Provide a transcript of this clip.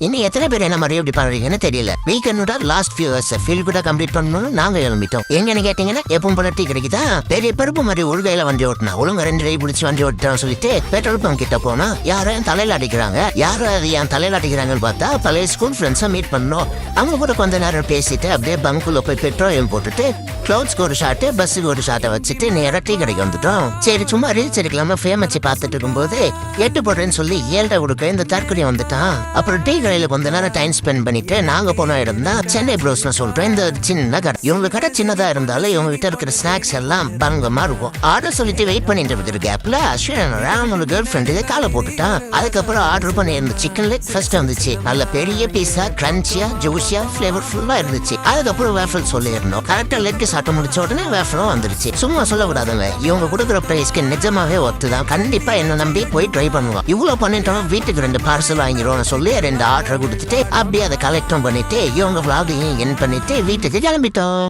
இன்னும் எத்தனை பேர் என்ன மாதிரி எப்படி பண்றீங்கன்னு தெரியல. வீக்கெண்டோட லாஸ்ட் ஃபியூ ஹவர்ஸ் ஃபீல் கூட கம்ப்ளீட் பண்ணணும்னு நாங்க எழும்பிட்டோம். எங்கன்னு கேட்டீங்கன்னா எப்பவும் போல டீ கிடைக்குதா, பெரிய பருப்பு மாதிரி ஒழுங்கையில வண்டி ஓட்டினா ஒழுங்கு 2 டை பிடிச்சி வண்டி ஓட்டுறோம் சொல்லிட்டு பெட்ரோல் பங்க் கிட்ட போனா யாரும் தலையில அடிக்கிறாங்க. யாரும் அது என் தலையில அடிக்கிறாங்கன்னு பார்த்தா பழைய ஸ்கூல் ஃப்ரெண்ட்ஸை மீட் பண்ணோம். அவங்க கூட கொஞ்ச நேரம் பேசிட்டு அப்படியே பங்குள்ள போய் பெட்ரோல் போட்டுட்டு கிளவுட்ஸ்க்கு ஒரு ஷாட்டு பஸ்ஸுக்கு ஒரு ஷாட்டை வச்சுட்டு நேரா டீ கடைக்கு வந்துட்டோம். சரி சும்மா ரீல்ஸ் எடுக்கலாம ஃபேமஸ் பார்த்துட்டு இருக்கும்போது 8 போடுறேன்னு சொல்லி 7 கொடுக்க இந்த தற்கொலை வந்துட்டான். அப்புறம் டீ கடையில கொஞ்ச நேரம் டைம் ஸ்பெண்ட் பண்ணிட்டு நாங்க போன இடம் தான் சென்னை ப்ரோஸ்னு சொல்றேன். இந்த சின்ன கடை இவங்க கடை சின்னதா இருந்தாலும் இவங்க கிட்ட இருக்கிற ஸ்நாக்ஸ் எல்லாம் பங்கமா இருக்கும். ஆர்டர் சொல்லிட்டு வெயிட் பண்ணிட்டு இருக்கிற கேப்ல அஸ்வின் அவனோட கேர்ள் ஃப்ரெண்டு காலை போட்டுட்டான். அதுக்கப்புறம் ஆர்டர் பண்ணி இருந்த சிக்கன் லெக் ஃபர்ஸ்ட் வந்துச்சு. நல்ல பெரிய பீஸா கிரன்ச்சியா ஜூசியா ஃபிளேவர்ஃபுல்லா இருந்துச்சு. அதுக்கப்புறம் வேஃபல் சொல்லியிருந்தோம். கரெக்டா லெக் சாப்பிட்டு முடிச்ச உடனே வேஃபலும் வந்துருச்சு. சும்மா சொல்லக்கூடாதுங்க, இவங்க கொடுக்குற பிரைஸ்க்கு நிஜமாவே ஒர்த்து தான். கண்டிப்பா என்ன நம்பி போய் ட்ரை பண்ணுவோம். இவ்வளவு பண்ணிட்டோம் வீட்டுக்கு 2 பார்சல் வாங்கிடுவோம்னு சொல்லி 2 ஆர்டர் கொடுத்துட்டு அப்படியே அதை கலெக்டும் பண்ணிட்டு இவங்க விளாகையும் என் பண்ணிட்டு வீட்டுக்கு கிளம்பிட்டோம்.